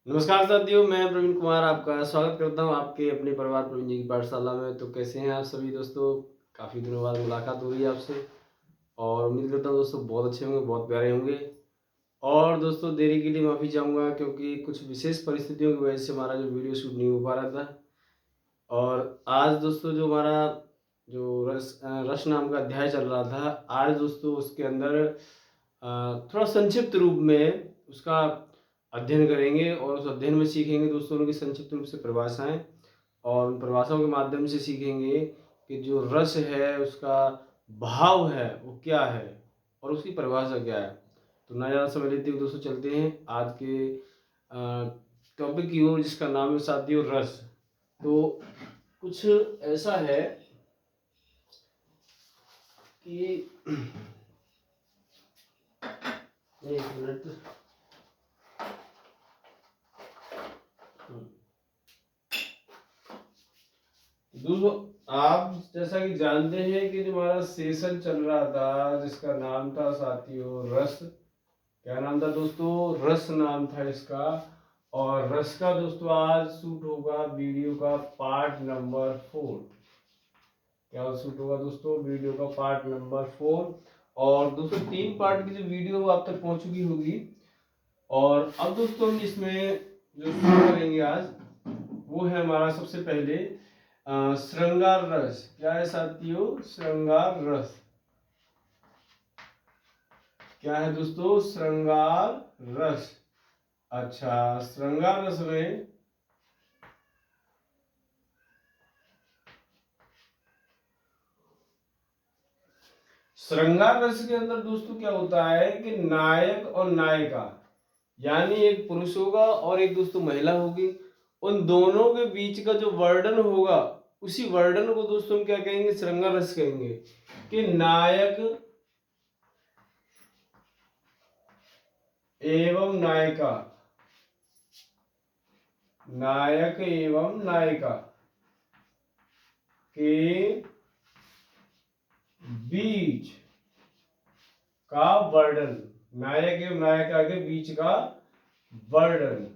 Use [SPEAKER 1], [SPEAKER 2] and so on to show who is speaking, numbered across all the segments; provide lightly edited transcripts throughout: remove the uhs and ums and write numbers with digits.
[SPEAKER 1] नमस्कार साथियों, मैं प्रवीण कुमार आपका स्वागत करता हूं आपके अपने परिवार प्रवीण जी की पाठशाला में। तो कैसे हैं आप सभी दोस्तों? काफ़ी दिनों बाद मुलाकात हो रही है आपसे और उम्मीद करता हूं दोस्तों बहुत अच्छे होंगे, बहुत प्यारे होंगे। और दोस्तों देरी के लिए माफ़ी चाहूँगा क्योंकि कुछ विशेष परिस्थितियों की वजह से हमारा जो वीडियो शूट नहीं हो पा रहा था। और आज दोस्तों जो हमारा जो रस नाम का अध्याय चल रहा था, आज दोस्तों उसके अंदर थोड़ा संक्षिप्त रूप में उसका अध्ययन करेंगे और उस अध्ययन में सीखेंगे दोस्तों उनकी संक्षिप्त रूप से परिभाषाएं, और उन परिभाषाओं के माध्यम से सीखेंगे कि जो रस है उसका भाव है वो क्या है और उसकी परिभाषा क्या है। तो ना ज़्यादा समय लेते हुए दोस्तों चलते हैं आज के टॉपिक की ओर, जिसका नाम है साथियों रस। तो कुछ ऐसा है कि एक मिनट। दोस्तों आप जैसा कि जानते हैं कि जो हमारा सेशन चल रहा था जिसका नाम था साथियों रस। क्या नाम था दोस्तों? रस नाम था इसका। और रस का दोस्तों आज शूट होगा वीडियो का पार्ट नंबर 4। क्या शूट होगा दोस्तों? वीडियो का पार्ट नंबर 4। और दोस्तों 3 पार्ट की जो वीडियो आप तक पहुंच चुकी होगी। और अब दोस्तों हम इसमें जो शुरू करेंगे आज वो है हमारा सबसे पहले श्रृंगार रस। क्या है साथियों? श्रृंगार रस। क्या है दोस्तों? श्रृंगार रस। अच्छा, श्रृंगार रस में श्रृंगार रस के अंदर दोस्तों क्या होता है कि नायक और नायिका, यानी एक पुरुष होगा और एक दोस्तों महिला होगी, उन दोनों के बीच का जो वर्णन होगा उसी वर्णन को दोस्तों हम क्या कहेंगे? श्रृंगार रस कहेंगे। कि नायक एवं नायिका, नायक एवं नायिका के बीच का वर्णन, नायक एवं नायिका के बीच का वर्णन,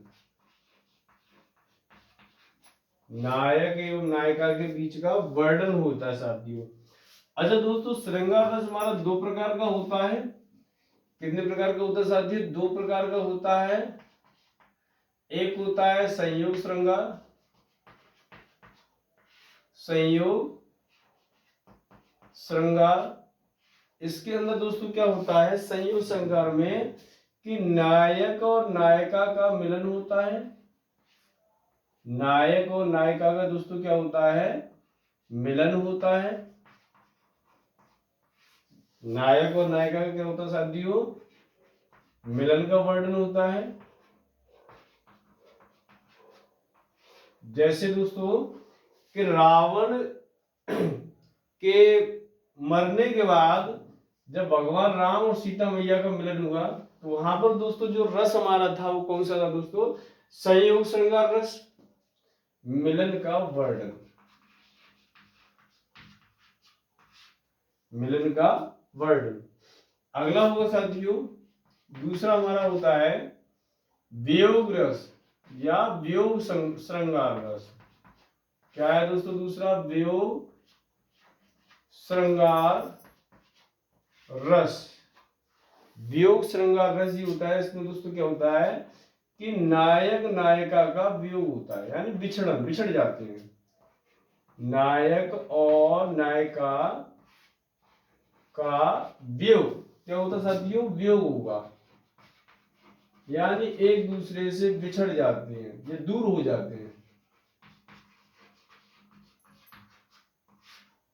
[SPEAKER 1] नायक एवं नायिका के बीच का वर्णन होता है साथियों। अच्छा दोस्तों, श्रृंगार रस हमारा 2 प्रकार का होता है। कितने प्रकार का होता है साथियों? 2 प्रकार का होता है। एक होता है संयोग श्रृंगार, संयोग श्रृंगार। इसके अंदर दोस्तों क्या होता है संयोग श्रृंगार में कि नायक और नायिका का मिलन होता है। नायक और नायिका का दोस्तों क्या होता है? मिलन होता है। नायक और नायिका का क्या होता है साथियों? मिलन का वर्णन होता है। जैसे दोस्तों कि रावण के मरने के बाद जब भगवान राम और सीता मैया का मिलन हुआ तो वहां पर दोस्तों जो रस हमारा था वो कौन सा था दोस्तों? संयोग श्रृंगार रस, मिलन का वर्णन, मिलन का वर्णन। अगला होगा साथियों, दूसरा हमारा होता है वियोग रस या वियोग श्रृंगार रस। क्या है दोस्तों दूसरा? वियोग श्रृंगार रस। वियोग श्रृंगार रस ही होता है। इसमें दोस्तों क्या होता है कि नायक नायिका का वियोग होता है, यानी बिछड़न, बिछड़ जाते हैं। नायक और नायिका का वियोग क्या होता है साथियों? वियोग होगा, यानी एक दूसरे से बिछड़ जाते हैं, ये दूर हो जाते हैं।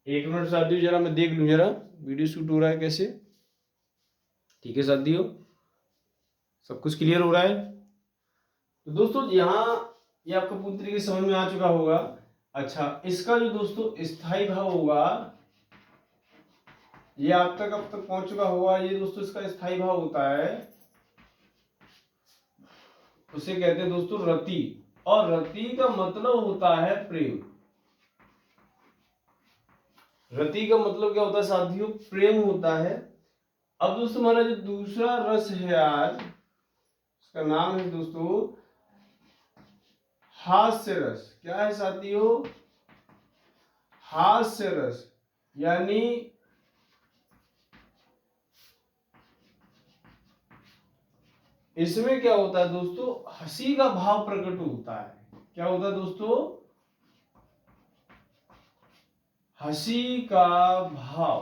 [SPEAKER 1] एक मिनट साथियों, जरा मैं देख लूं जरा वीडियो शूट हो रहा है कैसे। ठीक है साथियों, सब कुछ क्लियर हो रहा है? तो दोस्तों यहाँ ये आपको पूरी तरीके से समझ में आ चुका होगा। अच्छा, इसका जो दोस्तों स्थायी भाव होगा ये आप तक अब तक पहुंच चुका होगा। ये दोस्तों इसका स्थायी भाव होता है, उसे कहते हैं दोस्तों रति। और रति का मतलब होता है प्रेम। रति का मतलब क्या होता है साथियों? प्रेम होता है। अब दोस्तों हमारा जो दूसरा रस है आज, उसका नाम है दोस्तों हास्य रस। क्या है साथियों? हास्य रस। यानी इसमें क्या होता है दोस्तों? हंसी का भाव प्रकट होता है। क्या होता है दोस्तों? हंसी का भाव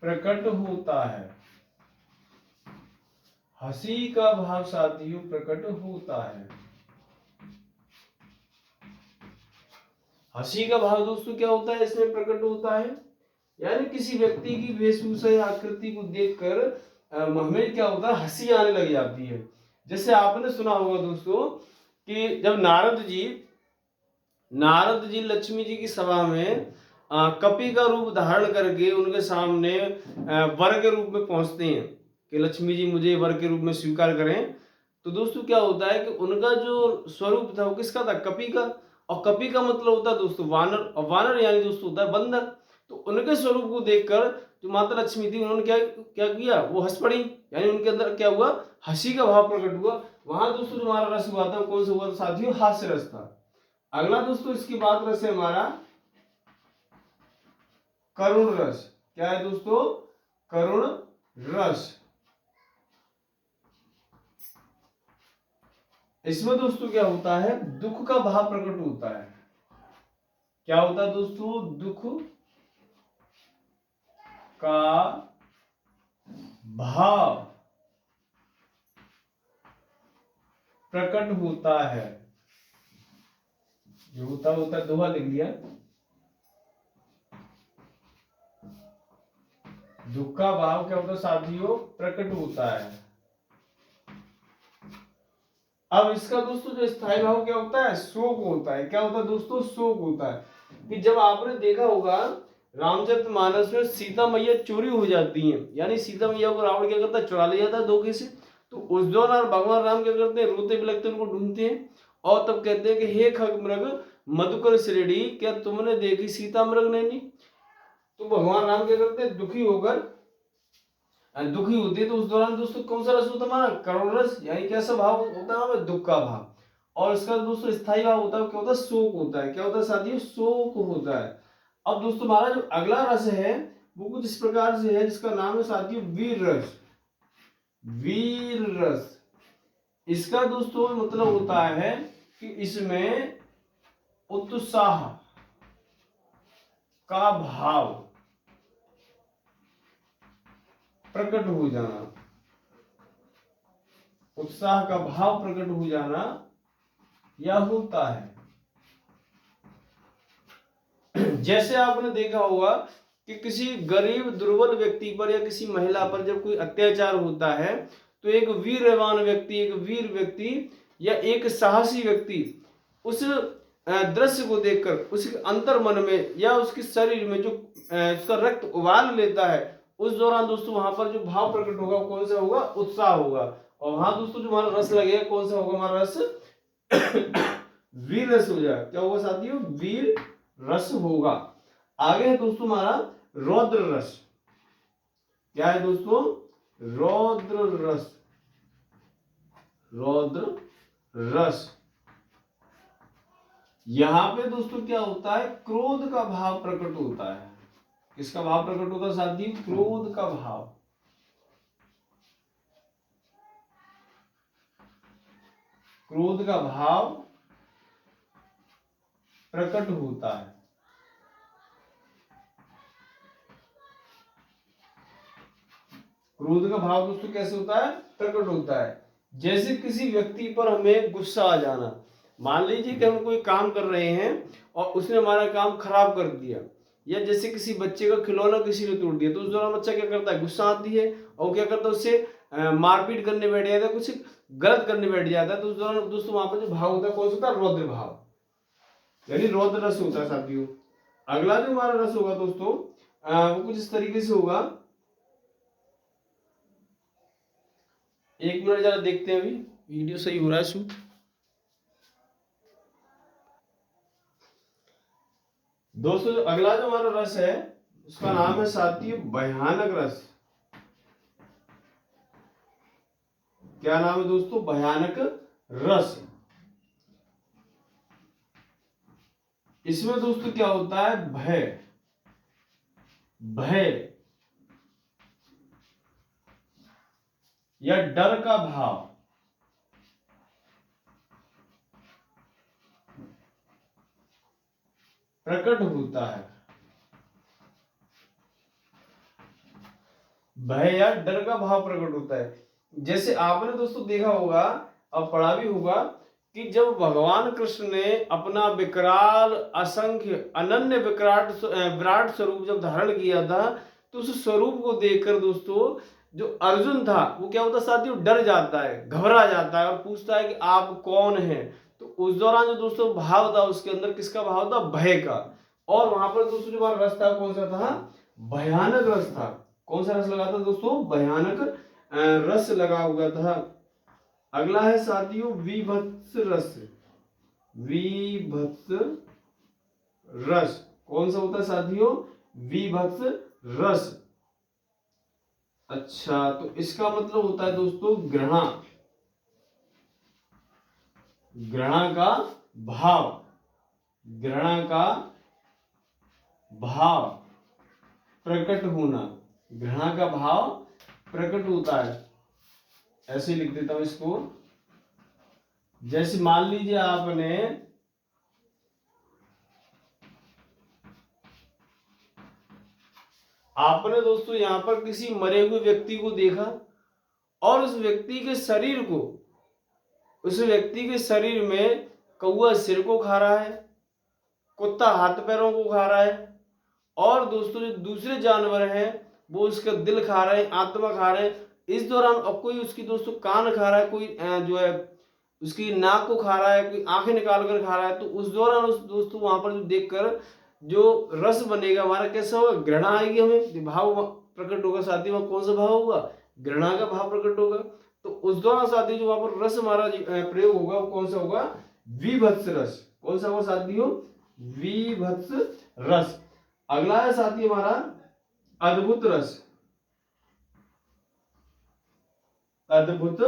[SPEAKER 1] प्रकट होता है। हंसी का भाव साथियों प्रकट होता है। हंसी का भाव दोस्तों क्या होता है? इसमें प्रकट होता है, यानी किसी व्यक्ति की वेशभूषा या आकृति को देखकर हमें क्या होता है? हंसी आने लग जाती है। जैसे आपने सुना होगा दोस्तों कि जब नारद जी लक्ष्मी जी की सभा में कपि का रूप धारण करके उनके सामने वर के रूप में पहुंचते हैं कि लक्ष्मी जी मुझे वर के रूप में स्वीकार करें। तो दोस्तों क्या होता है कि उनका जो स्वरूप था वो किसका था? कपि का। और कपि का मतलब होता है दोस्तों वानर, और वानर यानी दोस्तों होता है बंदर। तो उनके स्वरूप को देखकर जो माता लक्ष्मी थी उन्होंने क्या क्या किया? वो हंस पड़ी, यानी उनके अंदर क्या हुआ? हंसी का भाव प्रकट हुआ। वहां दोस्तों जो हमारा रस हुआ था वो कौन सा हुआ था साथियों? हास्य रस था। अगला दोस्तों इसकी बात रस है हमारा करुण रस। क्या है दोस्तों? करुण रस। इसमें दोस्तों क्या होता है? दुख का भाव प्रकट होता है। क्या होता है दोस्तों? दुख का भाव प्रकट होता है। जो होता है दोहा लिख लिया। दुख का भाव क्या होता है साथियों? प्रकट होता है। अब इसका दोस्तों जो स्थायी भाव क्या होता है? शोक होता है। क्या होता है दोस्तों? शोक होता है। कि जब आपने देखा होगा रामचरितमानस में सीता मैया चोरी हो जाती है, यानी सीता मैया को रावण क्या करता है? चुरा ले जाता है धोखे से। तो उस दौरान भगवान राम क्या करते हैं? रोते बिलखते उनको ढूंढते हैं और तब कहते हैं कि हे खग मृग मधुकर श्रेणी, क्या तुमने देखी सीता मृग नैनी? तो भगवान राम क्या करते हैं? दुखी होती है। तो उस दौरान दोस्तों कौन सा रस होता है हमारा? करुण रस। यानी कैसा भाव होता है हमें? दुख का भाव। और इसका दोस्तों स्थायी भाव होता है क्या होता है? शोक होता है। क्या होता है साथियों? शोक होता है। अब दोस्तों हमारा जो अगला रस है वो कुछ इस प्रकार से है, जिसका नाम है साथियों वीर रस। वीर रस। इसका दोस्तों मतलब होता है कि इसमें उत्साह का भाव प्रकट हो जाना। उत्साह का भाव प्रकट हो जाना यह होता है। जैसे आपने देखा होगा कि किसी गरीब दुर्बल व्यक्ति पर या किसी महिला पर जब कोई अत्याचार होता है तो एक वीरवान व्यक्ति, एक वीर व्यक्ति या एक साहसी व्यक्ति उस दृश्य को देखकर उसके अंतर मन में या उसके शरीर में जो उसका रक्त उबाल लेता है, उस दौरान दोस्तों वहां पर जो भाव प्रकट होगा कौन सा होगा? उत्साह होगा। और वहां दोस्तों जो हमारा रस लगेगा कौन सा होगा? हमारा रस वीर रस हो जाएगा। क्या होगा साथियों? वीर रस होगा। आगे है दोस्तों हमारा रौद्र रस। क्या है दोस्तों? रौद्र रस। रौद्र रस। यहां पे दोस्तों क्या होता है? क्रोध का भाव प्रकट होता है। किसका भाव प्रकट होता है साथियों? क्रोध का भाव। क्रोध का भाव प्रकट होता है। क्रोध का भाव दोस्तों कैसे होता है? प्रकट होता है। जैसे किसी व्यक्ति पर हमें गुस्सा आ जाना। मान लीजिए कि हम कोई काम कर रहे हैं और उसने हमारा काम खराब कर दिया, या जैसे किसी बच्चे का खिलौना किसी ने तोड़ दिया, तो उस दौरान बच्चा क्या करता है? गुस्सा आती है और क्या करता है? उससे मारपीट करने बैठ जाता है, कुछ गलत करने बैठ जाता है। तो उस दौरान दोस्तों वहां पर जो भाव होता है कौन सा होता है? रौद्र भाव, यानी रौद्र रस होता है साथियों। अगला जो हमारा रस होगा दोस्तों वो कुछ इस तरीके से होगा। एक मिनट जरा देखते हैं, अभी वीडियो सही हो रहा है शूट। दोस्तों अगला जो हमारा रस है उसका नाम है साथियों भयानक रस। क्या नाम है दोस्तों? भयानक रस। इसमें दोस्तों क्या होता है? भय, भय या डर का भाव प्रकट होता है। भय या डर का भाव प्रकट होता है। जैसे आपने दोस्तों देखा होगा और पढ़ा भी होगा कि जब भगवान कृष्ण ने अपना विकराल असंख्य अनन्य विराट स्वरूप जब धारण किया था, तो उस स्वरूप को देखकर दोस्तों जो अर्जुन था वो क्या होता साथियों? डर जाता है, घबरा जाता है और पूछता है कि आप कौन हैं। तो उस दौरान जो दोस्तों भाव था उसके अंदर किसका भाव था? भय का। और वहां पर दोस्तों जो हमारा रस था कौन सा था? भयानक रस था। कौन सा रस लगा था दोस्तों? भयानक रस लगा हुआ था। अगला है साथियों विभत्स रस। विभत्स रस कौन सा होता है साथियों? विभत्स रस। अच्छा, तो इसका मतलब होता है दोस्तों घृणा, घृणा का भाव, घृणा का भाव प्रकट होना, घृणा का भाव प्रकट होता है। ऐसे लिख देता हूं इसको। जैसे मान लीजिए आपने दोस्तों यहां पर किसी मरे हुए व्यक्ति को देखा और उस व्यक्ति के शरीर में कौवा सिर को खा रहा है, कुत्ता हाथ पैरों को खा रहा है, और दोस्तों जो दूसरे जानवर हैं वो उसका दिल खा रहे हैं, आत्मा खा रहे हैं। इस दौरान अब कोई उसकी दोस्तों कान खा रहा है, कोई जो है उसकी नाक को खा रहा है, कोई आंखें निकाल कर खा रहा है। तो उस दौरान उस दोस्तों वहां पर जो देखकर जो रस बनेगा हमारा कैसा होगा? घृणा आएगी, हमें भाव प्रकट होगा साथी। वहां कौन सा भाव होगा? घृणा का भाव प्रकट होगा। तो उस दौरान साथी जो वहां पर रस हमारा प्रयोग होगा वो कौन सा होगा? विभत्स रस। कौन सा होगा साथियों? विभत्स रस। अगला है साथी हमारा अद्भुत रस। अद्भुत